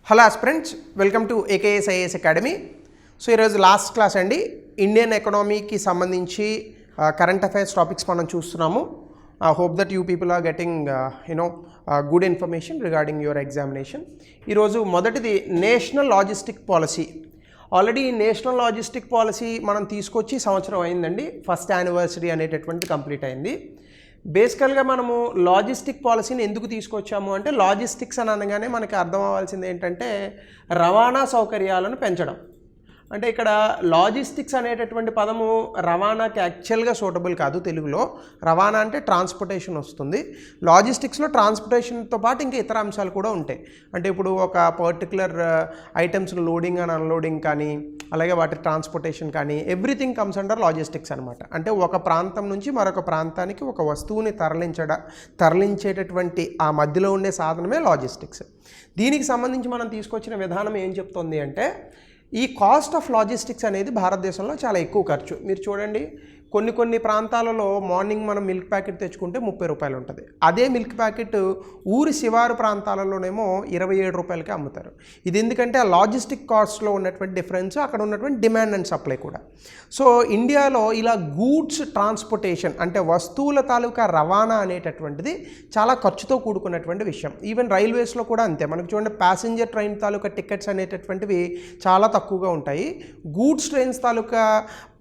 Hello aspirants, welcome to AKS IAS academy. So ఈరోజు last class అండి. Indian ఎకనామీకి సంబంధించి కరెంట్ అఫైర్స్ టాపిక్స్ మనం చూస్తున్నాము. Hope that you people are getting good information regarding your examination. ఈరోజు మొదటిది national logistic policy. Already national logistic policy మనం తీసుకొచ్చి సంవత్సరం అయిందండి. ఫస్ట్ యానివర్సరీ అనేటటువంటి కంప్లీట్ అయింది. బేసికల్గా మనము లాజిస్టిక్ పాలసీని ఎందుకు తీసుకొచ్చాము అంటే, లాజిస్టిక్స్ అని అనగానే మనకి అర్థం అవ్వాల్సింది ఏంటంటే రవాణా సౌకర్యాలను పెంచడం. అంటే ఇక్కడ లాజిస్టిక్స్ అనేటటువంటి పదము రవాణాకి యాక్చువల్గా సూటబుల్ కాదు. తెలుగులో రవాణా అంటే ట్రాన్స్పోర్టేషన్ వస్తుంది. లాజిస్టిక్స్లో ట్రాన్స్పోర్టేషన్తో పాటు ఇంకా ఇతర అంశాలు కూడా ఉంటాయి. అంటే ఇప్పుడు ఒక particular items loading and unloading కానీ, అలాగే వాటి ట్రాన్స్పోర్టేషన్ కానీ, ఎవ్రీథింగ్ కమ్స్ అండర్ లాజిస్టిక్స్ అనమాట. అంటే ఒక ప్రాంతం నుంచి మరొక ప్రాంతానికి ఒక వస్తువుని తరలించేటటువంటి ఆ మధ్యలో ఉండే సాధనమే లాజిస్టిక్స్. దీనికి సంబంధించి మనం తీసుకొచ్చిన విధానం ఏం చెప్తుంది అంటే, ఈ కాస్ట్ ఆఫ్ లాజిస్టిక్స్ అనేది భారతదేశంలో చాలా ఎక్కువ ఖర్చు. మీరు చూడండి, కొన్ని ప్రాంతాలలో మార్నింగ్ మనం మిల్క్ ప్యాకెట్ తెచ్చుకుంటే 30 రూపాయలు ఉంటుంది. అదే మిల్క్ ప్యాకెట్ ఊరి శివారు ప్రాంతాలలోనేమో 27 రూపాయలకి అమ్ముతారు. ఇది ఎందుకంటే ఆ లాజిస్టిక్ కాస్ట్లో ఉన్నటువంటి డిఫరెన్స్, అక్కడ ఉన్నటువంటి డిమాండ్ అండ్ సప్లై కూడా. సో ఇండియాలో ఇలా గూడ్స్ ట్రాన్స్పోర్టేషన్ అంటే వస్తువుల తాలూకా రవాణా అనేటటువంటిది చాలా ఖర్చుతో కూడుకున్నటువంటి విషయం. ఈవెన్ రైల్వేస్లో కూడా అంతే. మనకు చూడండి, ప్యాసింజర్ ట్రైన్ తాలూకా టికెట్స్ అనేటటువంటివి చాలా తక్కువగా ఉంటాయి. గూడ్స్ ట్రైన్స్ తాలూకా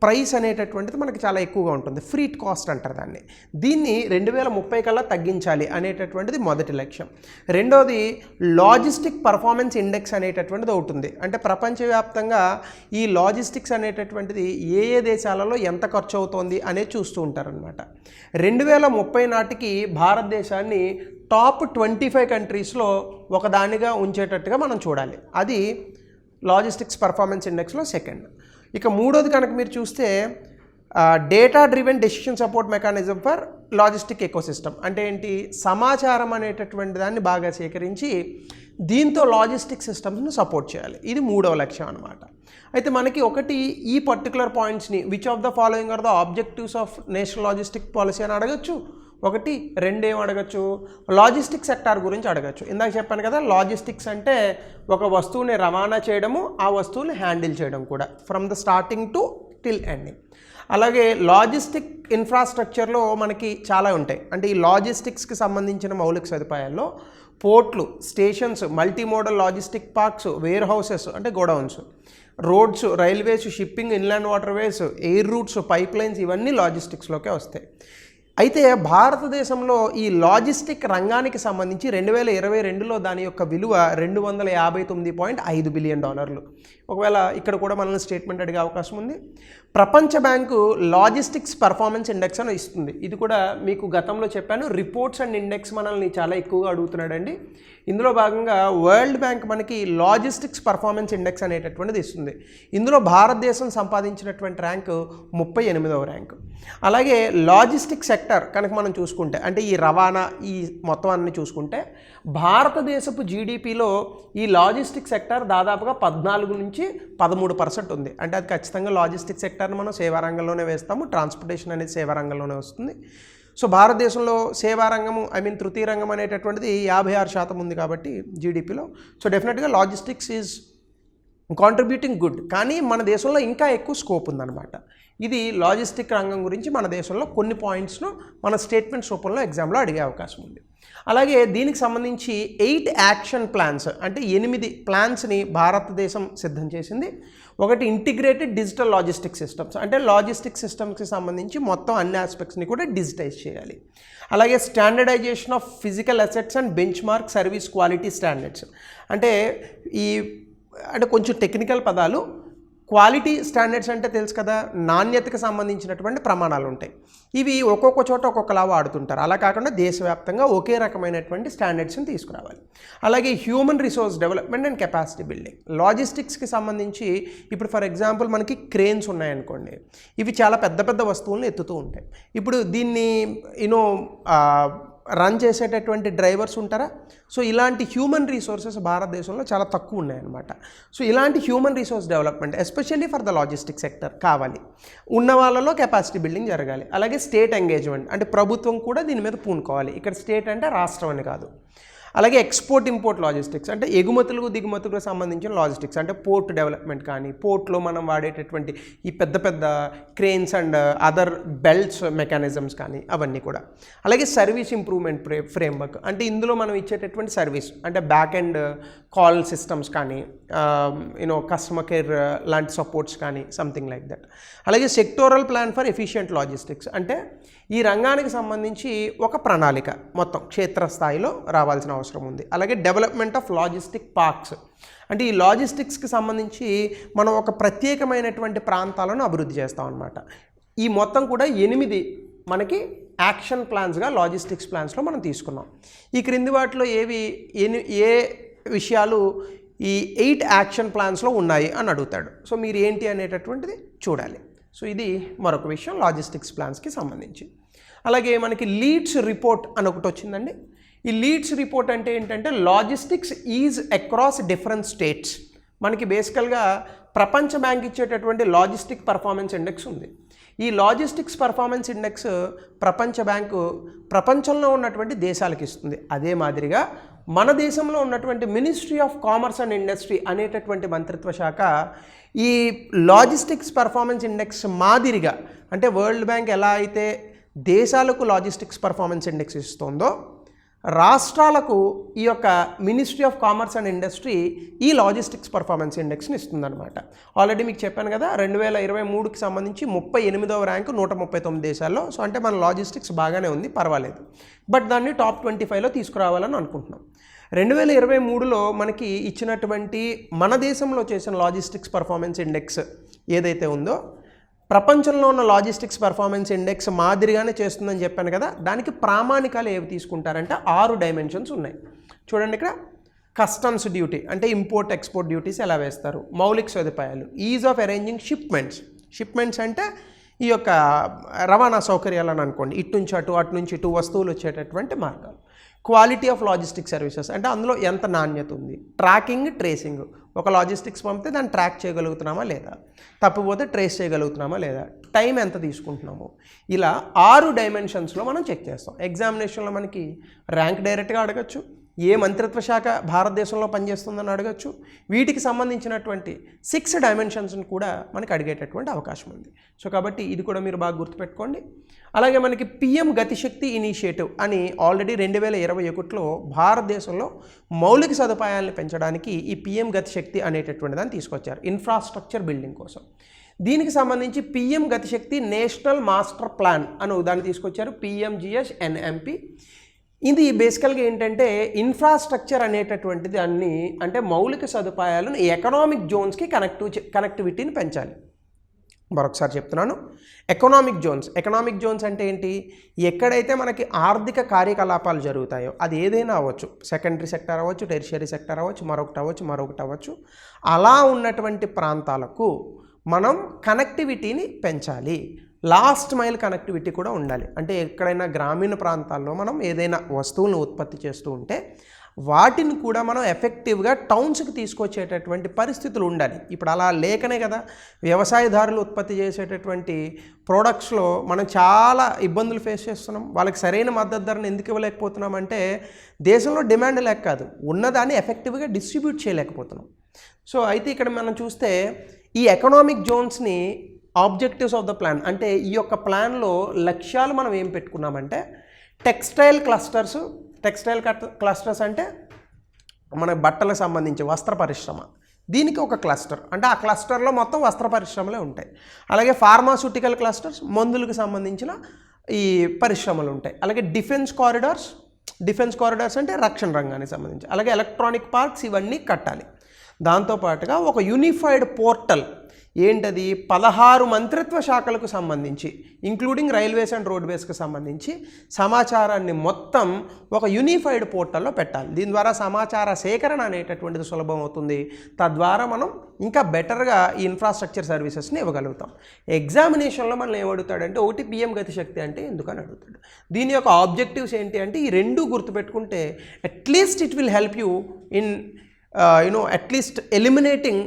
ప్రైస్ అనేటటువంటిది మనకి చాలా ఎక్కువగా ఉంటుంది. ఫ్రీట్ కాస్ట్ అంటారు దాన్ని. దీన్ని 2030 కల్లా తగ్గించాలి అనేటటువంటిది మొదటి లక్ష్యం. రెండోది లాజిస్టిక్ పర్ఫార్మెన్స్ ఇండెక్స్ అనేటటువంటిది అవుతుంది. అంటే ప్రపంచవ్యాప్తంగా ఈ లాజిస్టిక్స్ అనేటటువంటిది ఏ దేశాలలో ఎంత ఖర్చు అవుతోంది అనేది చూస్తూ ఉంటారనమాట. 2030 నాటికి భారతదేశాన్ని టాప్ 25 కంట్రీస్లో ఒకదానిగా ఉంచేటట్టుగా మనం చూడాలి. అది లాజిస్టిక్స్ పర్ఫార్మెన్స్ ఇండెక్స్లో సెకండ్. ఇక మూడోది కనుక మీరు చూస్తే data driven decision support mechanism for logistic ecosystem. అంటే ఏంటి? సమాచారం అనేటటువంటి దాన్ని బాగా సేకరించి దీంతో లాజిస్టిక్ సిస్టమ్స్ను సపోర్ట్ చేయాలి. ఇది మూడవ లక్ష్యం అనమాట. అయితే మనకి ఒకటి ఈ పర్టికులర్ పాయింట్స్ని which of the following are the objectives of national logistic policy అని అడగచ్చు. ఒకటి, రెండేం అడగచ్చు? లాజిస్టిక్ సెక్టార్ గురించి అడగచ్చు. ఇందాక చెప్పాను కదా, లాజిస్టిక్స్ అంటే ఒక వస్తువుని రవాణా చేయడము, ఆ వస్తువుని హ్యాండిల్ చేయడం కూడా, from the starting to till ending. అలాగే లాజిస్టిక్ ఇన్ఫ్రాస్ట్రక్చర్లో మనకి చాలా ఉంటాయి. అంటే ఈ లాజిస్టిక్స్కి సంబంధించిన మౌలిక సదుపాయాల్లో పోర్ట్లు, stations, multimodal logistic parks, warehouses అంటే godowns, roads, railways, shipping, inland waterways, air routes, pipelines, ఇవన్నీ లాజిస్టిక్స్లోకే వస్తాయి. అయితే భారతదేశంలో ఈ లాజిస్టిక్ రంగానికి సంబంధించి 2022లో దాని యొక్క విలువ $259.5 బిలియన్. ఒకవేళ ఇక్కడ కూడా మనల్ని స్టేట్మెంట్ అడిగే అవకాశం ఉంది. ప్రపంచ బ్యాంకు లాజిస్టిక్స్ పర్ఫార్మెన్స్ ఇండెక్స్ అని ఇస్తుంది. ఇది కూడా మీకు గతంలో చెప్పాను. రిపోర్ట్స్ అండ్ ఇండెక్స్ మనల్ని చాలా ఎక్కువగా అడుగుతున్నాడండి. ఇందులో భాగంగా వరల్డ్ బ్యాంక్ మనకి లాజిస్టిక్స్ పర్ఫార్మెన్స్ ఇండెక్స్ అనేటటువంటిది ఇస్తుంది. ఇందులో భారతదేశం సంపాదించినటువంటి ర్యాంకు 38వ ర్యాంకు. అలాగే లాజిస్టిక్ సెక్టర్ కనుక మనం చూసుకుంటే, అంటే ఈ రవాణా ఈ మొత్తం అన్ని చూసుకుంటే, భారతదేశపు జీడిపిలో ఈ లాజిస్టిక్ సెక్టర్ దాదాపుగా 14 నుంచి 13% ఉంది. అంటే అది ఖచ్చితంగా లాజిస్టిక్ సెక్టర్ని మనం సేవారంగంలోనే వేస్తాము. ట్రాన్స్పోర్టేషన్ అనేది సేవారంగంలోనే వస్తుంది. సో భారతదేశంలో సేవారంగము తృతీయ రంగం అనేటటువంటిది 56% ఉంది కాబట్టి జీడిపిలో. సో డెఫినెట్గా లాజిస్టిక్స్ ఈజ్ కాంట్రిబ్యూటింగ్ గుడ్. కానీ మన దేశంలో ఇంకా ఎక్కువ స్కోప్ ఉందన్నమాట. ఇది లాజిస్టిక్ రంగం గురించి మన దేశంలో కొన్ని పాయింట్స్ను మన స్టేట్మెంట్స్ రూపంలో ఎగ్జామ్లో అడిగే అవకాశం ఉంది. అలాగే దీనికి సంబంధించి 8 యాక్షన్ ప్లాన్స్, అంటే 8 ప్లాన్స్ని భారతదేశం సిద్ధం చేసింది. ఒకటి, ఇంటిగ్రేటెడ్ డిజిటల్ లాజిస్టిక్ సిస్టమ్స్, అంటే లాజిస్టిక్ సిస్టమ్స్కి సంబంధించి మొత్తం అన్ని ఆస్పెక్ట్స్ని కూడా డిజిటైజ్ చేయాలి. అలాగే standardization of physical assets and benchmark service quality standards. అంటే కొంచెం టెక్నికల్ పదాలు. క్వాలిటీ స్టాండర్డ్స్ అంటే తెలుసు కదా, నాణ్యతకు సంబంధించినటువంటి ప్రమాణాలు ఉంటాయి. ఇవి ఒక్కొక్క చోట ఒక్కొక్కలా వాడుతుంటారు. అలా కాకుండా దేశవ్యాప్తంగా ఒకే రకమైనటువంటి స్టాండర్డ్స్ని తీసుకురావాలి. అలాగే human resource development and capacity building. లాజిస్టిక్స్కి సంబంధించి ఇప్పుడు ఫర్ ఎగ్జాంపుల్ మనకి క్రేన్స్ ఉన్నాయనుకోండి. ఇవి చాలా పెద్ద పెద్ద వస్తువులను ఎత్తుతూ ఉంటాయి. ఇప్పుడు దీన్ని రన్ చేసేటటువంటి డ్రైవర్స్ ఉంటారా? సో ఇలాంటి హ్యూమన్ రీసోర్సెస్ భారతదేశంలో చాలా తక్కువ ఉన్నాయన్నమాట. సో ఇలాంటి human resource development especially for the logistic sector కావాలి. ఉన్న వాళ్ళలో కెపాసిటీ బిల్డింగ్ జరగాలి. అలాగే స్టేట్ ఎంగేజ్మెంట్, అంటే ప్రభుత్వం కూడా దీని మీద పూనుకోవాలి. ఇక్కడ స్టేట్ అంటే రాష్ట్రం అని కాదు. అలాగే ఎక్స్పోర్ట్ ఇంపోర్ట్ లాజిస్టిక్స్ అంటే ఎగుమతులకు దిగుమతులకు సంబంధించిన లాజిస్టిక్స్ అంటే పోర్ట్ డెవలప్మెంట్ కానీ పోర్ట్లో మనం వాడేటటువంటి ఈ పెద్ద పెద్ద cranes and other belts mechanisms కానీ అవన్నీ కూడా. అలాగే సర్వీస్ ఇంప్రూవ్మెంట్ ఫ్రేమ్వర్క్ అంటే ఇందులో మనం ఇచ్చేటటువంటి సర్వీస్ అంటే బ్యాక్ అండ్ కాల్ సిస్టమ్స్ కానీ కస్టమర్ కేర్ లాంటి సపోర్ట్స్ కానీ సంథింగ్ లైక్ దట్. అలాగే sectoral plan for efficient logistics అంటే ఈ రంగానికి సంబంధించి ఒక ప్రణాళిక మొత్తం క్షేత్రస్థాయిలో రావాల్సిన అవసరం ఉంది. అలాగే డెవలప్మెంట్ ఆఫ్ లాజిస్టిక్ పార్క్స్ అంటే ఈ లాజిస్టిక్స్కి సంబంధించి మనం ఒక ప్రత్యేకమైనటువంటి ప్రాంతాలను అభివృద్ధి చేస్తాం అన్నమాట. ఈ మొత్తం కూడా 8 మనకి యాక్షన్ ప్లాన్స్గా లాజిస్టిక్స్ ప్లాన్స్లో మనం తీసుకున్నాం. ఈ క్రింది వాటిలో ఏ విషయాలు ఈ 8 యాక్షన్ ప్లాన్స్లో ఉన్నాయి అని అడుగుతాడు. సో మీరు ఏంటి అనేటటువంటిది చూడాలి. సో ఇది మరొక విషయం లాజిస్టిక్స్ ప్లాన్స్కి సంబంధించి. అలాగే మనకి లీడ్స్ రిపోర్ట్ అని ఒకటి వచ్చిందండి. ఈ లీడ్స్ రిపోర్ట్ అంటే ఏంటంటే logistics is across different states. మనకి బేసికల్గా ప్రపంచ బ్యాంక్ ఇచ్చేటటువంటి లాజిస్టిక్ పర్ఫార్మెన్స్ ఇండెక్స్ ఉంది. ఈ లాజిస్టిక్స్ పర్ఫార్మెన్స్ ఇండెక్స్ ప్రపంచ బ్యాంకు ప్రపంచంలో ఉన్నటువంటి దేశాలకు ఇస్తుంది. అదే మాదిరిగా మన దేశంలో ఉన్నటువంటి ministry of commerce and industry అనేటటువంటి మంత్రిత్వ శాఖ ఈ లాజిస్టిక్స్ పర్ఫార్మెన్స్ ఇండెక్స్ మాదిరిగా అంటే వరల్డ్ బ్యాంక్ ఎలా అయితే దేశాలకు లాజిస్టిక్స్ పర్ఫార్మెన్స్ ఇండెక్స్ ఇస్తుందో రాష్ట్రాలకు ఈ యొక్క ministry of commerce and industry ఈ లాజిస్టిక్స్ పర్ఫార్మెన్స్ ఇండెక్స్ని ఇస్తుందన్నమాట. ఆల్రెడీ మీకు చెప్పాను కదా 2023కి సంబంధించి 38వ ర్యాంకు 139 దేశాల్లో. సో అంటే మన లాజిస్టిక్స్ బాగానే ఉంది, పర్వాలేదు. బట్ దాన్ని టాప్ 25లో తీసుకురావాలని అనుకుంటున్నాం. 2023లో మనకి ఇచ్చినటువంటి మన దేశంలో చేసిన లాజిస్టిక్స్ పర్ఫార్మెన్స్ ఇండెక్స్ ఏదైతే ఉందో ప్రపంచంలో ఉన్న లాజిస్టిక్స్ పర్ఫార్మెన్స్ ఇండెక్స్ మాదిరిగానే చేస్తుందని చెప్పాను కదా. దానికి ప్రామాణికాలు ఏవి తీసుకుంటారంటే 6 డైమెన్షన్స్ ఉన్నాయి. చూడండి ఇక్కడ కస్టమ్స్ డ్యూటీ అంటే ఇంపోర్ట్ ఎక్స్పోర్ట్ డ్యూటీస్ ఎలా వేస్తారు, మౌలిక సదుపాయాలు, ఈజ్ ఆఫ్ అరేంజింగ్ షిప్మెంట్స్ అంటే ఈ యొక్క రవాణా సౌకర్యాలను అనుకోండి, ఇటు నుంచి అటు నుంచి ఇటు వస్తువులు వచ్చేటటువంటి మార్గాలు, క్వాలిటీ ఆఫ్ లాజిస్టిక్ సర్వీసెస్ అంటే అందులో ఎంత నాణ్యత ఉంది, ట్రాకింగ్ ట్రేసింగ్ ఒక లాజిస్టిక్స్ పంపితే దాన్ని ట్రాక్ చేయగలుగుతున్నామా లేదా, తప్పిపోతే ట్రేస్ చేయగలుగుతున్నామా లేదా, టైం ఎంత తీసుకుంటున్నాము, ఇలా 6 డైమెన్షన్స్లో మనం చెక్ చేస్తాం. ఎగ్జామినేషన్లో మనకి ర్యాంక్ డైరెక్ట్గా అడగచ్చు, ఏ మంత్రిత్వ శాఖ భారతదేశంలో పనిచేస్తుందని అడగచ్చు, వీటికి సంబంధించినటువంటి 6 డైమెన్షన్స్ని కూడా మనకి అడిగేటటువంటి అవకాశం ఉంది. సో కాబట్టి ఇది కూడా మీరు బాగా గుర్తుపెట్టుకోండి. అలాగే మనకి పిఎం గతిశక్తి ఇనిషియేటివ్ అని ఆల్రెడీ 2021లో భారతదేశంలో మౌలిక సదుపాయాలను పెంచడానికి ఈ పిఎం గతిశక్తి అనేటటువంటి దాన్ని తీసుకొచ్చారు ఇన్ఫ్రాస్ట్రక్చర్ బిల్డింగ్ కోసం. దీనికి సంబంధించి పిఎం గతిశక్తి నేషనల్ మాస్టర్ ప్లాన్ అని దాన్ని తీసుకొచ్చారు, PMGSNMP. ఇది బేసికల్గా ఏంటంటే ఇన్ఫ్రాస్ట్రక్చర్ అనేటటువంటిది అన్ని అంటే మౌలిక సదుపాయాలను ఎకనామిక్ జోన్స్కి కనెక్టివిటీని పెంచాలి. మరొకసారి చెప్తున్నాను, ఎకనామిక్ జోన్స్ అంటే ఏంటి, ఎక్కడైతే మనకి ఆర్థిక కార్యకలాపాలు జరుగుతాయో అది ఏదైనా అవ్వచ్చు, సెకండరీ సెక్టర్ అవ్వచ్చు, టెరిషియరీ సెక్టర్ అవ్వచ్చు, మరొకటి అవ్వచ్చు, అలా ఉన్నటువంటి ప్రాంతాలకు మనం కనెక్టివిటీని పెంచాలి. లాస్ట్ మైల్ కనెక్టివిటీ కూడా ఉండాలి. అంటే ఎక్కడైనా గ్రామీణ ప్రాంతాల్లో మనం ఏదైనా వస్తువులను ఉత్పత్తి చేస్తూ ఉంటే వాటిని కూడా మనం ఎఫెక్టివ్గా టౌన్స్కి తీసుకొచ్చేటటువంటి పరిస్థితులు ఉండాలి. ఇప్పుడు అలా లేకనే కదా వ్యవసాయదారులు ఉత్పత్తి చేసేటటువంటి ప్రోడక్ట్స్లో మనం చాలా ఇబ్బందులు ఫేస్ చేస్తున్నాం. వాళ్ళకి సరైన మద్దతు ధరను ఎందుకు ఇవ్వలేకపోతున్నాం అంటే దేశంలో డిమాండ్ లేక కాదు, ఉన్నదాన్ని ఎఫెక్టివ్గా డిస్ట్రిబ్యూట్ చేయలేకపోతున్నాం. సో అయితే ఇక్కడ మనం చూస్తే ఈ ఎకనామిక్ జోన్స్ని ఆబ్జెక్టివ్స్ ఆఫ్ ద ప్లాన్ అంటే ఈ యొక్క ప్లాన్లో లక్ష్యాలు మనం ఏం పెట్టుకున్నామంటే టెక్స్టైల్ క్లస్టర్స్ అంటే మన బట్టలకు సంబంధించి వస్త్ర పరిశ్రమ, దీనికి ఒక క్లస్టర్ అంటే ఆ క్లస్టర్లో మొత్తం వస్త్ర పరిశ్రమలే ఉంటాయి. అలాగే ఫార్మాస్యూటికల్ క్లస్టర్స్ మందులకు సంబంధించిన ఈ పరిశ్రమలు ఉంటాయి. అలాగే డిఫెన్స్ కారిడార్స్ అంటే రక్షణ రంగానికి సంబంధించి, అలాగే ఎలక్ట్రానిక్ పార్క్స్ ఇవన్నీ కట్టాలి. దాంతోపాటుగా ఒక యూనిఫైడ్ పోర్టల్ ఏంటది 16 మంత్రిత్వ శాఖలకు సంబంధించి ఇంక్లూడింగ్ రైల్వేస్ అండ్ రోడ్వేస్కి సంబంధించి సమాచారాన్ని మొత్తం ఒక యూనిఫైడ్ పోర్టల్లో పెట్టాలి. దీని ద్వారా సమాచార సేకరణ అనేటటువంటిది సులభం అవుతుంది. తద్వారా మనం ఇంకా బెటర్గా ఈ ఇన్ఫ్రాస్ట్రక్చర్ సర్వీసెస్ని ఇవ్వగలుగుతాం. ఎగ్జామినేషన్లో మనం ఏమడుగుతాడంటే ఒకటి పిఎం గతిశక్తి అంటే ఎందుకని అడుగుతాడు. దీని యొక్క ఆబ్జెక్టివ్స్ ఏంటి అంటే ఈ రెండు గుర్తుపెట్టుకుంటే at least it will help you in at least eliminating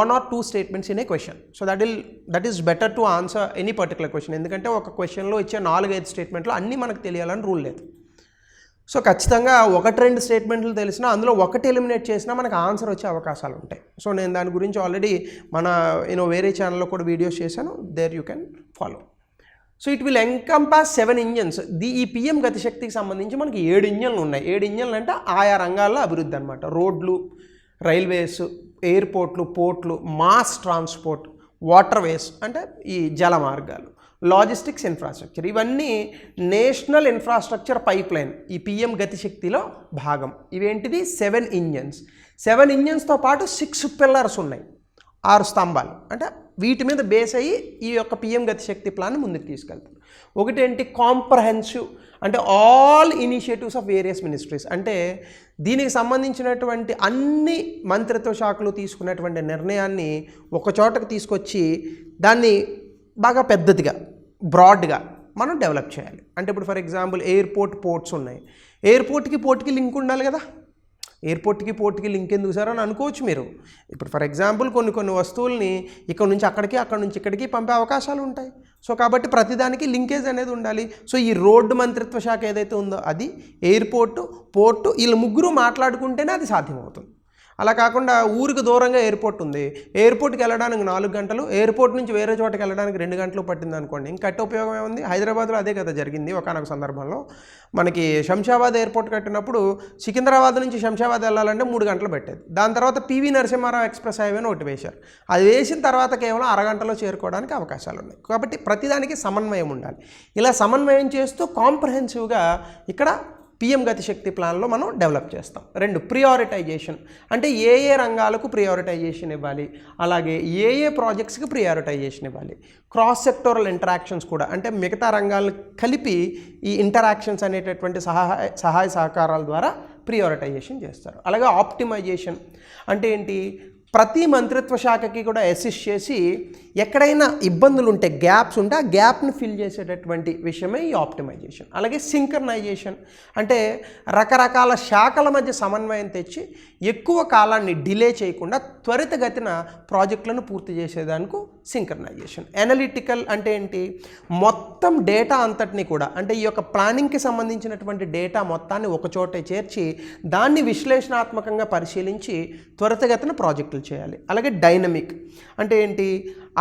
1 or 2 statements in a question. So that is better to answer any particular question. ఎందుకంటే ఒక క్వశ్చన్లో ఇచ్చే 4-5 స్టేట్మెంట్లో అన్నీ మనకు తెలియాలని రూల్ లేదు. సో ఖచ్చితంగా 1-2 స్టేట్మెంట్లు తెలిసినా అందులో ఒకటి ఎలిమినేట్ చేసినా మనకు ఆన్సర్ వచ్చే అవకాశాలు ఉంటాయి. సో నేను దాని గురించి ఆల్రెడీ మన వేరే ఛానల్లో కూడా వీడియోస్ చేశాను, there you can follow. So it will encompass 7 engines. ఈ పిఎం గతిశక్తికి సంబంధించి మనకి 7 ఇంజన్లు ఉన్నాయి. 7 ఇంజన్లు అంటే ఆయా రంగాల్లో అభివృద్ధి అనమాట. రోడ్లు, రైల్వేస్, ఎయిర్పోర్ట్లు, పోర్ట్లు, మాస్ ట్రాన్స్పోర్ట్, వాటర్వేస్ అంటే ఈ జల మార్గాలు, లాజిస్టిక్స్ ఇన్ఫ్రాస్ట్రక్చర్, ఇవన్నీ నేషనల్ ఇన్ఫ్రాస్ట్రక్చర్ పైప్ లైన్ ఈ పిఎం గతిశక్తిలో భాగం. ఇవేంటిది 7 ఇంజన్స్. 7 ఇంజన్స్తో పాటు 6 పిల్లర్స్ ఉన్నాయి, 6 స్తంభాలు. అంటే వీటి మీద బేస్ అయ్యి ఈ యొక్క పిఎం గతిశక్తి ప్లాన్ ముందుకు తీసుకెళ్తారు. ఒకటేంటి కాంప్రహెన్సివ్, అంటే all initiatives of various ministries. అంటే దీనికి సంబంధించినటువంటి అన్ని మంత్రిత్వ శాఖలు తీసుకున్నటువంటి నిర్ణయాన్ని ఒక చోటకు తీసుకొచ్చి దాన్ని బాగా పెద్దదిగా బ్రాడ్గా మనం డెవలప్ చేయాలి. అంటే ఇప్పుడు ఫర్ ఎగ్జాంపుల్ పోర్ట్స్ ఉన్నాయి. ఎయిర్పోర్ట్కి పోర్ట్కి లింక్ ఉండాలి కదా. ఎయిర్పోర్ట్కి పోర్ట్కి లింక్ ఎందుకు సార్ అని అనుకోవచ్చు మీరు. ఇప్పుడు ఫర్ ఎగ్జాంపుల్ కొన్ని వస్తువుల్ని ఇక్కడ నుంచి అక్కడికి, అక్కడ నుంచి ఇక్కడికి పంపే అవకాశాలు ఉంటాయి. సో కాబట్టి ప్రతిదానికి లింకేజ్ అనేది ఉండాలి. సో ఈ రోడ్డు మంత్రిత్వ శాఖ ఏదైతే ఉందో అది, పోర్టు వీళ్ళు ముగ్గురు మాట్లాడుకుంటేనే అది సాధ్యమవుతుంది. అలా కాకుండా ఊరికి దూరంగా ఎయిర్పోర్ట్ ఉంది, ఎయిర్పోర్ట్కి వెళ్ళడానికి 4 గంటలు, ఎయిర్పోర్ట్ నుంచి వేరే చోటకి వెళ్ళడానికి 2 గంటలు పట్టింది అనుకోండి, ఇంకా కట్టే ఉపయోగం ఏముంది? హైదరాబాద్లో అదే కదా జరిగింది. ఒకనొక సందర్భంలో మనకి శంషాబాద్ ఎయిర్పోర్ట్ కట్టినప్పుడు సికింద్రాబాద్ నుంచి శంషాబాద్ వెళ్ళాలంటే 3 గంటలు పెట్టేది. దాని తర్వాత పివి నరసింహారావు ఎక్స్ప్రెస్ హైవేని ఒకటి వేశారు. అది వేసిన తర్వాత కేవలం అరగంటలో చేరుకోవడానికి అవకాశాలు ఉన్నాయి. కాబట్టి ప్రతిదానికి సమన్వయం ఉండాలి. ఇలా సమన్వయం చేస్తూ కాంప్రహెన్సివ్గా ఇక్కడ పిఎం గతిశక్తి ప్లాన్లో మనం డెవలప్ చేస్తాం. 2 ప్రియారిటైజేషన్, అంటే ఏ రంగాలకు ప్రియారిటైజేషన్ ఇవ్వాలి, అలాగే ఏ ప్రాజెక్ట్స్కి ప్రియారిటైజేషన్ ఇవ్వాలి. క్రాస్ సెక్టోరల్ ఇంటరాక్షన్స్ కూడా, అంటే మిగతా రంగాలను కలిపి ఈ ఇంటరాక్షన్స్ అనేటటువంటి సహాయ సహకారాల ద్వారా ప్రియారిటైజేషన్ చేస్తారు. అలాగే ఆప్టిమైజేషన్ అంటే ఏంటి, ప్రతి మంత్రిత్వ శాఖకి కూడా అసిస్ట్ చేసి ఎక్కడైనా ఇబ్బందులు ఉంటే, గ్యాప్స్ ఉంటే ఆ గ్యాప్ని ఫిల్ చేసేటటువంటి విషయమే ఈ ఆప్టిమైజేషన్. అలాగే సింక్రనైజేషన్ అంటే రకరకాల శాఖల మధ్య సమన్వయం తెచ్చి ఎక్కువ కాలాన్ని డిలే చేయకుండా త్వరితగతిన ప్రాజెక్టులను పూర్తి చేసేదానికి సింక్రనైజేషన్. అనలిటికల్ అంటే ఏంటి, మొత్తం డేటా అంతటిని కూడా, అంటే ఈ యొక్క ప్లానింగ్కి సంబంధించినటువంటి డేటా మొత్తాన్ని ఒకచోటే చేర్చి దాన్ని విశ్లేషణాత్మకంగా పరిశీలించి త్వరితగతిన ప్రాజెక్టులు చేయాలి. అలాగే డైనమిక్ అంటే ఏంటి,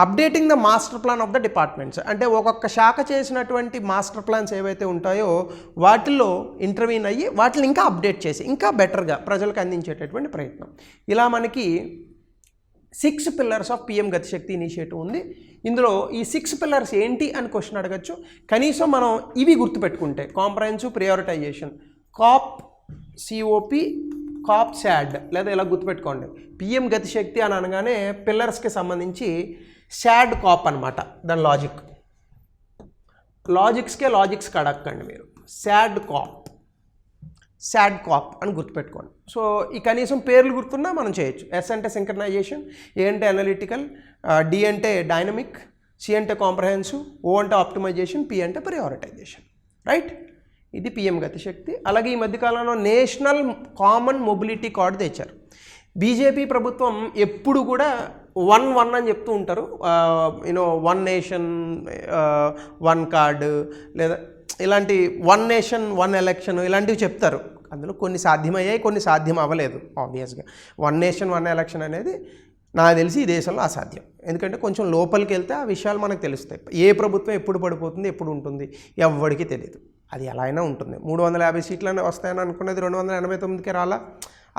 updating the master plan of the departments, అంటే ఒక్కొక్క శాఖ చేసినటువంటి మాస్టర్ ప్లాన్స్ ఏవైతే ఉంటాయో వాటిల్లో ఇంటర్వ్యూన్ అయ్యి వాటిని ఇంకా అప్డేట్ చేసి ఇంకా బెటర్గా ప్రజలకు అందించేటటువంటి ప్రయత్నం. ఇలా మనకి 6 pillars of PM Gatishakti initiative ఉంది. ఇందులో ఈ 6 పిల్లర్స్ ఏంటి అని క్వశ్చన్ అడగచ్చు. కనీసం మనం ఇవి గుర్తుపెట్టుకుంటే, కాంప్రహెన్సివ్ ప్రియారిటైజేషన్, కాప్ శాడ్, లేదా ఇలా గుర్తుపెట్టుకోండి. పిఎం గతిశక్తి అని అనగానే పిల్లర్స్కి సంబంధించి శాడ్ కాప్ అనమాట దాని లాజిక్స్కి అడగండి మీరు. శాడ్ కాప్ అని గుర్తుపెట్టుకోండి. సో ఈ కనీసం పేర్లు గుర్తున్నా మనం చేయొచ్చు. ఎస్ అంటే సింక్రనైజేషన్, ఏ అంటే అనలిటికల్, డి అంటే డైనమిక్, సి అంటే కాంప్రహెన్సివ్, ఓ అంటే ఆప్టిమైజేషన్, పి అంటే ప్రియారిటైజేషన్. రైట్, ఇది పిఎం గతిశక్తి. అలాగే ఈ మధ్యకాలంలో నేషనల్ కామన్ మొబిలిటీ కార్డు తెచ్చారు. బీజేపీ ప్రభుత్వం ఎప్పుడు కూడా 1 అని చెప్తూ ఉంటారు. 1 నేషన్ 1 కార్డు, లేదా ఇలాంటి 1 నేషన్ 1 ఎలక్షన్ ఇలాంటివి చెప్తారు. అందులో కొన్ని సాధ్యమయ్యాయి, కొన్ని సాధ్యం అవ్వలేదు. ఆబ్వియస్గా 1 నేషన్ 1 ఎలక్షన్ అనేది నాకు తెలిసి ఈ దేశంలో అసాధ్యం. ఎందుకంటే కొంచెం లోపలికి వెళ్తే ఆ విషయాలు మనకు తెలుస్తాయి. ఏ ప్రభుత్వం ఎప్పుడు పడిపోతుంది, ఎప్పుడు ఉంటుంది, ఎవ్వడికి తెలియదు. అది ఎలా అయినా ఉంటుంది. 350 సీట్లనే వస్తాయని అనుకున్నది 289కి రాలా.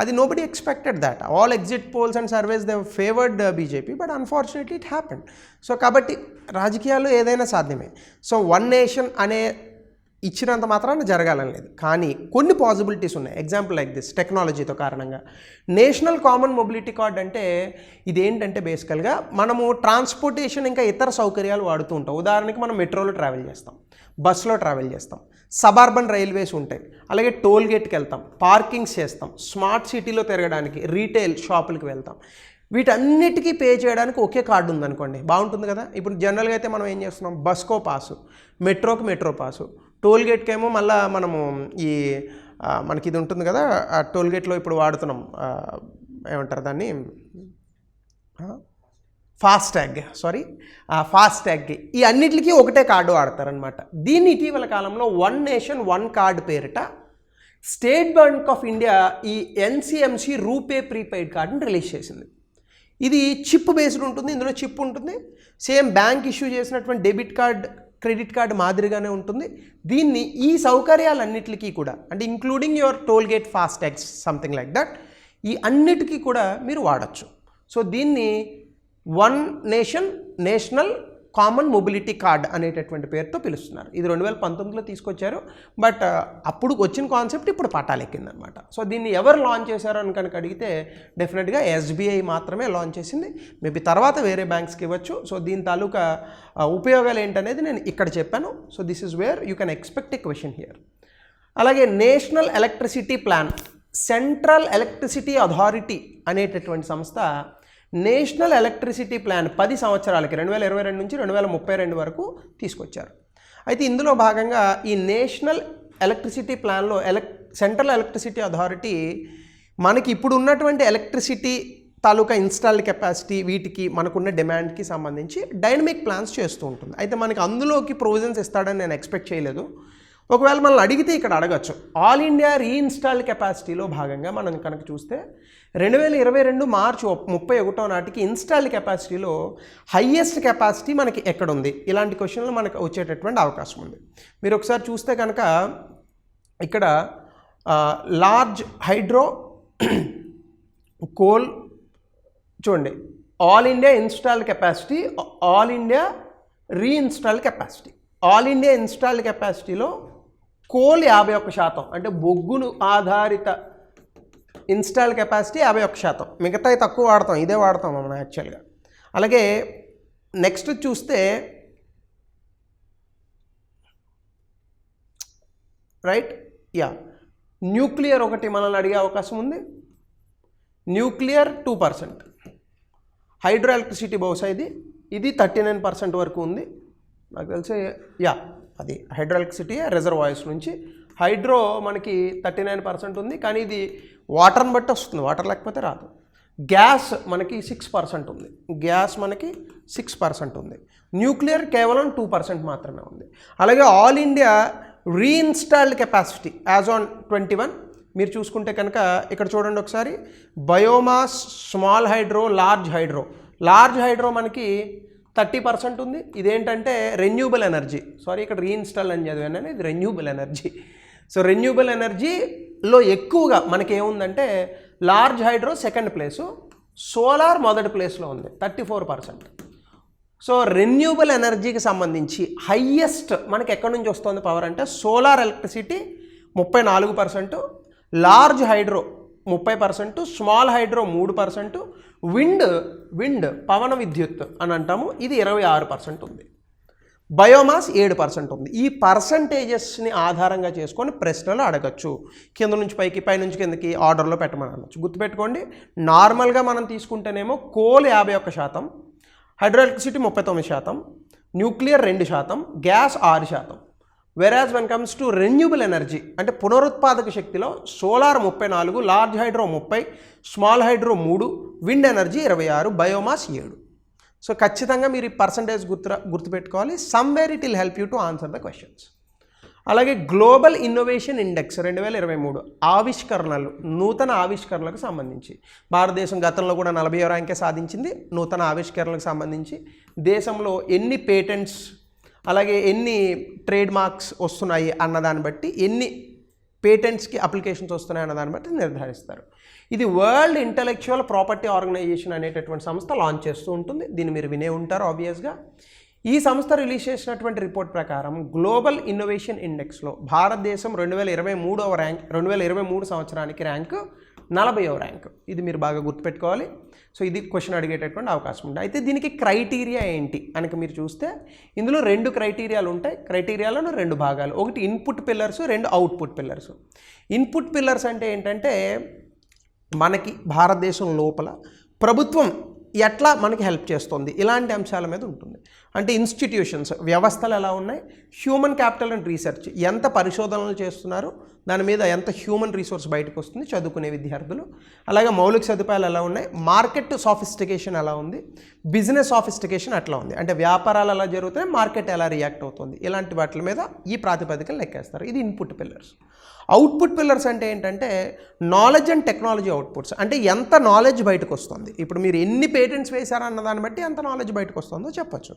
అది nobody expected that. All exit polls and surveys they favoured BJP, but unfortunately it happened. So కాబట్టి రాజకీయాల్లో ఏదైనా సాధ్యమే. సో 1 నేషన్ అనే ఇచ్చినంత మాత్రాన జరగాలని లేదు, కానీ కొన్ని పాసిబిలిటీస్ ఉన్నాయి. ఎగ్జాంపుల్ లైక్ దిస్, టెక్నాలజీతో కారణంగా నేషనల్ కామన్ మొబిలిటీ కార్డ్ అంటే ఇదేంటంటే బేసికల్గా మనము ట్రాన్స్పోర్టేషన్ ఇంకా ఇతర సౌకర్యాలు వాడుతూ ఉంటాం. ఉదాహరణకి మనం మెట్రోలో ట్రావెల్ చేస్తాం, బస్సులో ట్రావెల్ చేస్తాం, సబర్బన్ రైల్వేస్ ఉంటాయి, అలాగే టోల్ గేట్కి వెళ్తాం, పార్కింగ్స్ చేస్తాం, స్మార్ట్ సిటీలో తిరగడానికి రీటైల్ షాపులకి వెళ్తాం. వీటన్నిటికీ పే చేయడానికి ఒకే కార్డు ఉందనుకోండి, బాగుంటుంది కదా. ఇప్పుడు జనరల్గా అయితే మనం ఏం చేస్తున్నాం, బస్కో పాసు, మెట్రోకి మెట్రో పాసు, టోల్ గేట్కి ఏమో మళ్ళీ మనము ఈ మనకి ఇది ఉంటుంది కదా, ఆ టోల్ గేట్లో ఇప్పుడు వాడుతున్నాం, ఏమంటారు దాన్ని, ఫాస్టాగ్. ఈ అన్నిటికీ ఒకటే కార్డు వాడతారనమాట. దీన్ని ఇటీవల కాలంలో 1 నేషన్ 1 కార్డు పేరిట స్టేట్ బ్యాంక్ ఆఫ్ ఇండియా ఈ ఎన్సిఎంసి రూపే ప్రీపెయిడ్ కార్డుని రిలీజ్ చేసింది. ఇది చిప్ బేస్డ్ ఉంటుంది, ఇందులో చిప్ ఉంటుంది, సేమ్ బ్యాంక్ ఇష్యూ చేసినటువంటి డెబిట్ కార్డ్ క్రెడిట్ కార్డ్ మాదిరిగానే ఉంటుంది. దీన్ని ఈ సౌకర్యాలన్నిటికీ కూడా అంటే including your toll gate fast tags something like that, ఈ అన్నిటికీ కూడా మీరు వాడచ్చు. సో దీన్ని one national common mobility card అనేటటువంటి పేరుతో పిలుస్తున్నారు. ఇది 2019లో తీసుకొచ్చారు, బట్ అప్పుడు వచ్చిన కాన్సెప్ట్ ఇప్పుడు పట్టాలెక్కిందనమాట. సో దీన్ని ఎవరు లాంచ్ చేశారో అని కనుక అడిగితే డెఫినెట్గా ఎస్బీఐ మాత్రమే లాంచ్ చేసింది. మేబీ తర్వాత వేరే బ్యాంక్స్కి ఇవ్వచ్చు. సో దీని తాలూకా ఉపయోగాలు ఏంటనేది నేను ఇక్కడ చెప్పాను. So this is where you can expect a question here. అలాగే national electricity plan, central electricity authority అనేటటువంటి సంస్థ నేషనల్ ఎలక్ట్రిసిటీ ప్లాన్ 10 సంవత్సరాలకి 2022 నుంచి 2032 వరకు తీసుకొచ్చారు. అయితే ఇందులో భాగంగా ఈ నేషనల్ ఎలక్ట్రిసిటీ ప్లాన్లో సెంట్రల్ ఎలక్ట్రిసిటీ అథారిటీ మనకి ఇప్పుడు ఉన్నటువంటి ఎలక్ట్రిసిటీ తాలూకా ఇన్స్టాల్డ్ కెపాసిటీ వీటికి మనకున్న డిమాండ్కి సంబంధించి డైనమిక్ ప్లాన్స్ చేస్తూ ఉంటుంది. అయితే మనకి అందులోకి ప్రొవిజన్స్ ఇస్తాడని నేను ఎక్స్పెక్ట్ చేయలేదు. ఒకవేళ మనల్ని అడిగితే ఇక్కడ అడగచ్చు. ఆల్ ఇండియా రీఇన్స్టాల్డ్ కెపాసిటీలో భాగంగా మనం కనుక చూస్తే 2022 మార్చి 31 నాటికి ఇన్స్టాల్డ్ కెపాసిటీలో హయ్యెస్ట్ కెపాసిటీ మనకి ఎక్కడుంది, ఇలాంటి క్వశ్చన్లు మనకు వచ్చేటటువంటి అవకాశం ఉంది. మీరు ఒకసారి చూస్తే కనుక ఇక్కడ లార్జ్ హైడ్రో కోల్ చూడండి, all India installed capacity, all India reinstalled capacity. All India installed కెపాసిటీలో కోల్ 51%, అంటే బొగ్గును ఆధారిత ఇన్స్టాల్ కెపాసిటీ 51%. మిగతాయి తక్కువ వాడతాం, ఇదే వాడతాం మనం యాక్చువల్గా. అలాగే నెక్స్ట్ చూస్తే రైట్ న్యూక్లియర్ ఒకటి మనల్ని అడిగే అవకాశం ఉంది. న్యూక్లియర్ 2%, హైడ్రో ఎలక్ట్రిసిటీ బహుశా ఇది 39% వరకు ఉంది నాకు తెలిసి. అది హైడ్రో ఎలక్ట్రిసిటీ రిజర్వాయర్స్ నుంచి. హైడ్రో మనకి 39% ఉంది, కానీ ఇది వాటర్ని బట్టి వస్తుంది, వాటర్ లేకపోతే రాదు. గ్యాస్ మనకి 6% ఉంది, గ్యాస్ మనకి 6% ఉంది. న్యూక్లియర్ కేవలం 2% మాత్రమే ఉంది. అలాగే all India reinstalled capacity as on 21 మీరు చూసుకుంటే కనుక ఇక్కడ చూడండి ఒకసారి, biomass, small hydro, large hydro. Large hydro మనకి 30% ఉంది. ఇదేంటంటే రెన్యూబుల్ ఎనర్జీ, సారీ ఇక్కడ రీఇన్స్టాల్ అని చదివాను, ఇది రెన్యూబుల్ ఎనర్జీ. సో రెన్యూబుల్ ఎనర్జీలో ఎక్కువగా మనకి ఏముందంటే large hydro second place, solar మొదటి ప్లేస్లో ఉంది 34%. సో రెన్యూబుల్ ఎనర్జీకి సంబంధించి హయ్యెస్ట్ మనకి ఎక్కడి నుంచి వస్తుంది పవర్ అంటే solar electricity 34%, large hydro 30%, small hydro 3%, wind పవన విద్యుత్ అని అంటాము, ఇది 26% ఉంది. బయోమాస్ 7% ఉంది. ఈ పర్సంటేజెస్ని ఆధారంగా చేసుకొని ప్రశ్నలు అడగచ్చు. కింద నుంచి పైకి, పై నుంచి కిందకి ఆర్డర్లో పెట్టమని అనొచ్చు. గుర్తుపెట్టుకోండి, నార్మల్గా మనం తీసుకుంటేనేమో coal 51%, hydro electricity 39%, nuclear 2%, gas 6%. Whereas when comes to renewable energy అంటే పునరుత్పాదక శక్తిలో solar 34, large hydro 30, small hydro 3, wind energy 26, biomass 7. So ఖచ్చితంగా మీరు ఈ పర్సంటేజ్ గుర్తుపెట్టుకోవాలి. Somewhere it will help you to answer the questions. అలాగే గ్లోబల్ ఇన్నోవేషన్ ఇండెక్స్ 2023 ఆవిష్కరణలు, నూతన ఆవిష్కరణలకు సంబంధించి భారతదేశం గతంలో కూడా 40వ ర్యాంకే సాధించింది. నూతన ఆవిష్కరణలకు సంబంధించి దేశంలో ఎన్ని పేటెంట్స్ అలాగే ఎన్ని ట్రేడ్ మార్క్స్ వస్తున్నాయి అన్నదాన్ని బట్టి, ఎన్ని పేటెంట్స్కి అప్లికేషన్స్ వస్తున్నాయి అన్నదాన్ని బట్టి నిర్ధారిస్తారు. ఇది వరల్డ్ ఇంటలెక్చువల్ ప్రాపర్టీ ఆర్గనైజేషన్ అనేటటువంటి సంస్థ లాంచ్ చేస్తూ ఉంటుంది. దీన్ని మీరు వినే ఉంటారు ఆబ్వియస్గా. ఈ సంస్థ రిలీజ్ చేసినటువంటి రిపోర్ట్ ప్రకారం గ్లోబల్ ఇన్నోవేషన్ ఇండెక్స్లో భారతదేశం 2023 సంవత్సరానికి ర్యాంక్ 40వ ర్యాంక్. ఇది మీరు బాగా గుర్తుపెట్టుకోవాలి. సో ఇది క్వశ్చన్ అడిగేటటువంటి అవకాశం ఉంది. అయితే దీనికి క్రైటీరియా ఏంటి అని మీరు చూస్తే ఇందులో 2 క్రైటీరియాలు ఉంటాయి. క్రైటీరియాలను 2 భాగాలు, ఒకటి input pillars, 2 output pillars. Input pillars అంటే ఏంటంటే మనకి భారతదేశం లోపల ప్రభుత్వం ఎట్లా మనకి హెల్ప్ చేస్తుంది ఇలాంటి అంశాల మీద ఉంటుంది. అంటే ఇన్స్టిట్యూషన్స్, వ్యవస్థలు ఎలా ఉన్నాయి, హ్యూమన్ క్యాపిటల్ అండ్ రీసెర్చ్ ఎంత పరిశోధనలు చేస్తున్నారు, దాని మీద ఎంత హ్యూమన్ రిసోర్స్ బయటకు వస్తుంది, చదువుకునే విద్యార్థులు, అలాగే మౌలిక సదుపాయాలు ఎలా ఉన్నాయి, మార్కెట్ సాఫిస్టికేషన్ ఎలా ఉంది, బిజినెస్ సాఫిస్టికేషన్ అట్లా ఉంది, అంటే వ్యాపారాలు ఎలా జరుగుతున్నాయి, మార్కెట్ ఎలా రియాక్ట్ అవుతుంది, ఇలాంటి వాటి మీద ఈ ప్రాతిపదికలు లెక్కేస్తారు. ఇది ఇన్పుట్ పిల్లర్స్. అవుట్పుట్ పిల్లర్స్ అంటే ఏంటంటే నాలెడ్జ్ అండ్ టెక్నాలజీ అవుట్పుట్స్, అంటే ఎంత నాలెడ్జ్ బయటకు వస్తుంది. ఇప్పుడు మీరు ఎన్ని పేటెంట్స్ వేశారన్న దాన్ని బట్టి ఎంత నాలెడ్జ్ బయటకు వస్తుందో చెప్పచ్చు.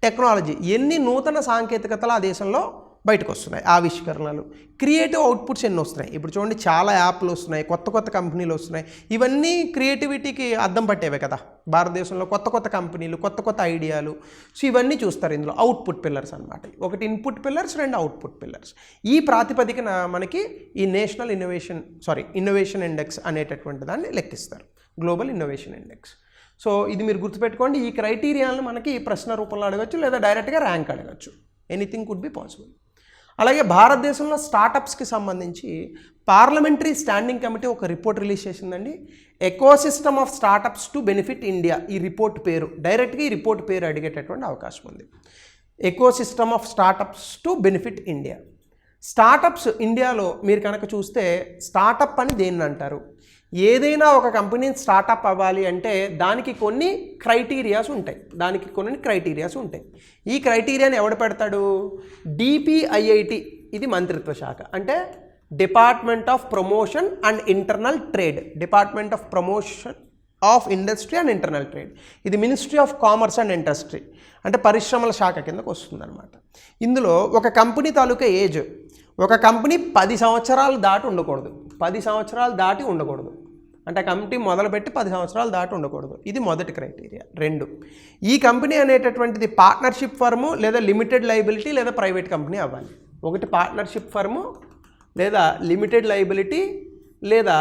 టెక్నాలజీ, ఎన్ని నూతన సాంకేతికతలు ఆ దేశంలో బయటకు వస్తున్నాయి, ఆవిష్కరణలు. క్రియేటివ్ అవుట్పుట్స్ ఎన్ని వస్తున్నాయి. ఇప్పుడు చూడండి, చాలా యాప్లు వస్తున్నాయి, కొత్త కొత్త కంపెనీలు వస్తున్నాయి. ఇవన్నీ క్రియేటివిటీకి అద్దం పట్టేవే కదా. భారతదేశంలో కొత్త కొత్త కంపెనీలు, కొత్త కొత్త ఐడియాలు. సో ఇవన్నీ చూస్తారు ఇందులో. అవుట్పుట్ పిల్లర్స్ అనమాట. ఒకటి ఇన్పుట్ పిల్లర్స్, రెండు అవుట్పుట్ పిల్లర్స్. ఈ ప్రాతిపదికన మనకి ఈ నేషనల్ ఇన్నోవేషన్ ఇండెక్స్ అనేటటువంటి దాన్ని లెక్కిస్తారు, గ్లోబల్ ఇన్నోవేషన్ ఇండెక్స్. సో ఇది మీరు గుర్తుపెట్టుకోండి. ఈ క్రైటీరియాలను మనకి ప్రశ్న రూపంలో అడగచ్చు, లేదా డైరెక్ట్గా ర్యాంక్ అడగచ్చు. Anything could be possible. అలాగే భారతదేశంలో స్టార్టప్స్కి సంబంధించి పార్లమెంటరీ స్టాండింగ్ కమిటీ ఒక రిపోర్ట్ రిలీజ్ చేసిందండి. Ecosystem of startups to benefit India. ఈ రిపోర్ట్ పేరు డైరెక్ట్గా ఈ రిపోర్ట్ పేరు అడిగేటటువంటి అవకాశం ఉంది. Ecosystem of startups to benefit India. Startups ఇండియాలో మీరు కనుక చూస్తే స్టార్టప్ అని దేన్ని అంటారు? ఏదైనా ఒక కంపెనీని స్టార్టప్ అవ్వాలి అంటే దానికి కొన్ని క్రైటీరియాస్ ఉంటాయి. ఈ క్రైటీరియాని ఎవడు పెడతాడు? DPIIT, ఇది మంత్రిత్వ శాఖ, అంటే department of promotion and internal trade, department of promotion of industry and internal trade. ఇది ministry of commerce and industry, అంటే పరిశ్రమల శాఖ కిందకు వస్తుందన్నమాట. ఇందులో ఒక కంపెనీ తాలూకా ఏజ్, ఒక కంపెనీ 10 సంవత్సరాలు దాటి ఉండకూడదు. 10 సంవత్సరాలు దాటి ఉండకూడదు, అంటే కంపెనీ మొదలుపెట్టి 10 సంవత్సరాలు దాటి ఉండకూడదు. ఇది మొదటి క్రైటీరియా. 2, ఈ కంపెనీ అనేటటువంటిది పార్ట్నర్షిప్ ఫర్ము, లేదా లిమిటెడ్ లయబిలిటీ, లేదా ప్రైవేట్ కంపెనీ అవ్వాలి. ఒకటి పార్ట్నర్షిప్ ఫర్ము, లేదా లిమిటెడ్ లయబిలిటీ, లేదా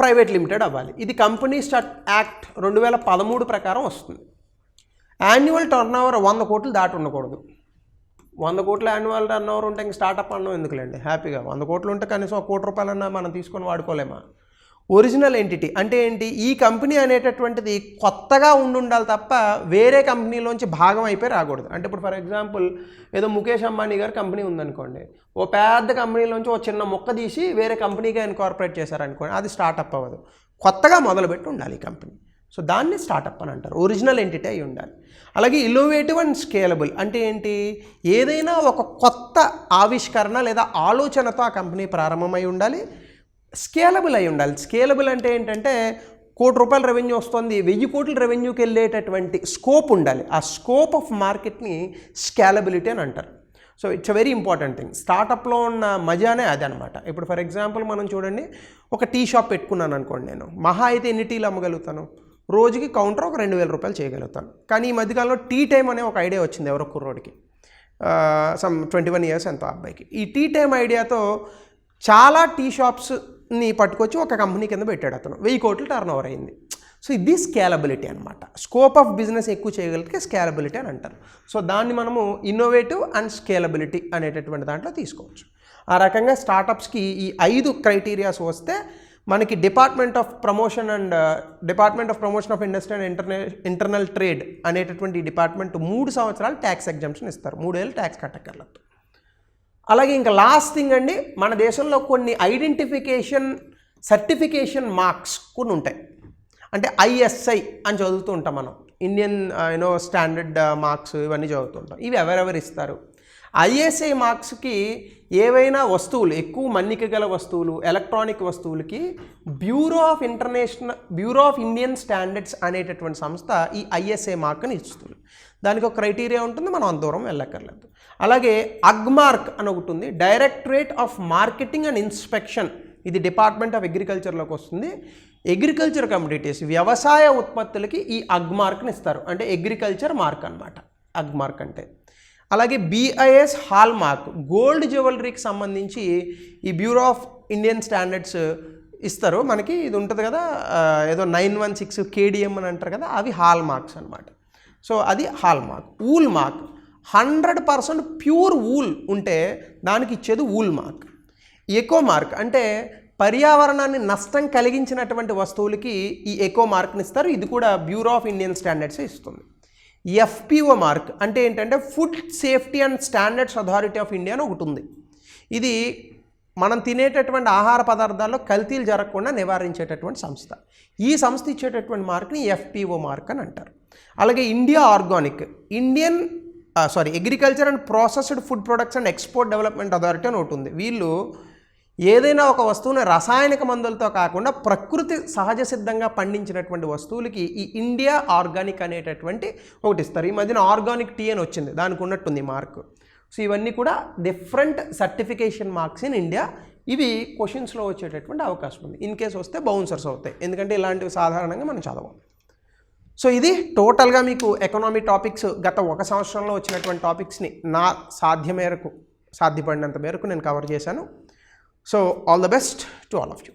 ప్రైవేట్ లిమిటెడ్ అవ్వాలి. ఇది కంపెనీస్ యాక్ట్ 2013 ప్రకారం వస్తుంది. యాన్యువల్ టర్నోవర్ 100 కోట్లు దాటి ఉండకూడదు. 100 కోట్ల యాన్యువల్ టర్నోవర్ ఉంటే ఇంక స్టార్టప్ అన్నం ఎందుకులేండి, హ్యాపీగా 100 కోట్లు ఉంటే కనీసం 1 కోటి రూపాయలన్నా మనం తీసుకొని వాడుకోలేమా? ఒరిజినల్ ఎంటిటీ అంటే ఏంటి? ఈ కంపెనీ అనేటటువంటిది కొత్తగా ఉండాలి తప్ప వేరే కంపెనీలోంచి భాగం అయిపోయి రాకూడదు. అంటే ఇప్పుడు ఫర్ ఎగ్జాంపుల్ ఏదో ముఖేష్ అంబానీ గారి కంపెనీ ఉందనుకోండి, ఓ పెద్ద కంపెనీలోంచి ఓ చిన్న మొక్క తీసి వేరే కంపెనీగా ఇన్కార్పొరేట్ చేశారనుకోండి, అది స్టార్టప్ అవ్వదు. కొత్తగా మొదలుపెట్టి ఉండాలి ఈ కంపెనీ. సో దాన్ని స్టార్టప్ అని అంటారు. ఒరిజినల్ ఎంటిటీ అయి ఉండాలి. అలాగే ఇన్నోవేటివ్ అండ్ స్కేలబుల్ అంటే ఏంటి? ఏదైనా ఒక కొత్త ఆవిష్కరణ లేదా ఆలోచనతో ఆ కంపెనీ ప్రారంభమై ఉండాలి. స్కేలబుల్ అయి ఉండాలి. స్కేలబుల్ అంటే ఏంటంటే ₹1 కోటి రెవెన్యూ వస్తుంది, 1000 కోట్ల రెవెన్యూకి వెళ్ళేటటువంటి స్కోప్ ఉండాలి. ఆ స్కోప్ ఆఫ్ మార్కెట్ని స్కేలబిలిటీ అని అంటారు. So it's a very important thing. స్టార్టప్లో ఉన్న మజానే అది అనమాట. ఇప్పుడు ఫర్ ఎగ్జాంపుల్ మనం చూడండి, ఒక టీ షాప్ పెట్టుకున్నాను అనుకోండి, నేను మహా అయితే ఎన్ని టీలు అమ్మగలుగుతాను? రోజుకి కౌంటర్ ఒక 2000 రూపాయలు చేయగలుగుతాను. కానీ ఈ మధ్యకాలంలో టీ టైం అనే ఒక ఐడియా వచ్చింది ఎవరో కుర్రోడికి, సమ్ 21 ఇయర్స్ ఎంతో అబ్బాయికి. ఈ టీ టైం ఐడియాతో చాలా టీ షాప్స్ని పట్టుకొచ్చి ఒక కంపెనీ కింద పెట్టాడు అతను. 1000 కోట్లు టర్న్ ఓవర్ అయింది. సో ఇది స్కేలబిలిటీ అనమాట. స్కోప్ ఆఫ్ బిజినెస్ ఎక్కువ చేయగలిగితే స్కేలబిలిటీ అని అంటారు. సో దాన్ని మనము ఇన్నోవేటివ్ అండ్ స్కేలబిలిటీ అనేటటువంటి దాంట్లో తీసుకోవచ్చు. ఆ రకంగా స్టార్టప్స్కి ఈ 5 క్రైటీరియాస్ వస్తే మనకి department of promotion of industry and internal trade అనేటటువంటి డిపార్ట్మెంట్ 3 సంవత్సరాలు ట్యాక్స్ ఎగ్జంప్షన్ ఇస్తారు. 3 ఏళ్ళు ట్యాక్స్ కట్టక్కర్లేదు. అలాగే ఇంకా లాస్ట్ థింగ్ అండి, మన దేశంలో కొన్ని సర్టిఫికేషన్ మార్క్స్ కొన్ని ఉంటాయి. అంటే ISI అని చదువుతూ ఉంటాం మనం, ఇండియన్ స్టాండర్డ్ మార్క్స్, ఇవన్నీ చదువుతూ ఉంటాం. ఇవి ఎవరెవరు ఇస్తారు? ISI మార్క్స్కి ఏవైనా వస్తువులు, ఎక్కువ మన్నిక గల వస్తువులు, ఎలక్ట్రానిక్ వస్తువులకి బ్యూరో ఆఫ్ ఇండియన్ స్టాండర్డ్స్ అనేటటువంటి సంస్థ ఈ ISI మార్క్ని ఇస్తుంది. దానికి ఒక క్రైటీరియా ఉంటుంది, మనం అంత దూరం వెళ్ళక్కర్లేదు. అలాగే అగ్మార్క్ అని ఒకటి ఉంది, directorate of marketing and inspection. ఇది డిపార్ట్మెంట్ ఆఫ్ అగ్రికల్చర్లోకి వస్తుంది. అగ్రికల్చర్ కమోడిటీస్, వ్యవసాయ ఉత్పత్తులకి ఈ అగ్మార్క్ని ఇస్తారు. అంటే అగ్రికల్చర్ మార్క్ అనమాట అగ్మార్క్ అంటే. అలాగే BIS హాల్ మార్క్, గోల్డ్ జ్యువెలరీకి సంబంధించి ఈ బ్యూరో ఆఫ్ ఇండియన్ స్టాండర్డ్స్ ఇస్తారు. మనకి ఇది ఉంటుంది కదా, ఏదో 916 KDM అని అంటారు కదా, అవి హాల్ మార్క్స్ అనమాట. సో అది hall mark. Wool mark, 100% pure wool ఉంటే దానికి ఇచ్చేది వూల్ మార్క్. ఎకో మార్క్ అంటే పర్యావరణాన్ని నష్టం కలిగించినటువంటి వస్తువులకి ఈ ఎకో మార్క్ని ఇస్తారు. ఇది కూడా బ్యూరో ఆఫ్ ఇండియన్ స్టాండర్డ్స్ ఇస్తుంది. FPO మార్క్ అంటే ఏంటంటే food safety and standards authority of India అని ఒకటి ఉంది. ఇది మనం తినేటటువంటి ఆహార పదార్థాల్లో కల్తీలు జరగకుండా నివారించేటటువంటి సంస్థ. ఈ సంస్థ ఇచ్చేటటువంటి మార్క్ని FPO మార్క్ అని అంటారు. అలాగే India organic, agriculture and processed food products and export development authority అని ఒకటి ఉంది. వీళ్ళు ఏదైనా ఒక వస్తువుని రసాయనిక మందులతో కాకుండా ప్రకృతి సహజ సిద్ధంగా పండించినటువంటి వస్తువులకి ఈ ఇండియా ఆర్గానిక్ అనేటటువంటి ఒకటి ఇస్తారు. ఈ మధ్యన ఆర్గానిక్ టీ అని వచ్చింది, దానికి ఉన్నట్టుంది మార్క్. సో ఇవన్నీ కూడా different certification marks in India. ఇవి క్వశ్చన్స్లో వచ్చేటటువంటి అవకాశం ఉంది. ఇన్ కేస్ వస్తే బౌన్సర్స్ అవుతాయి, ఎందుకంటే ఇలాంటివి సాధారణంగా మనం చదవం. సో ఇది టోటల్గా మీకు ఎకనామీ టాపిక్స్ గత 1 సంవత్సరంలో వచ్చినటువంటి టాపిక్స్ని నా సాధ్యపడినంత మేరకు నేను కవర్ చేశాను. So all the best to all of you.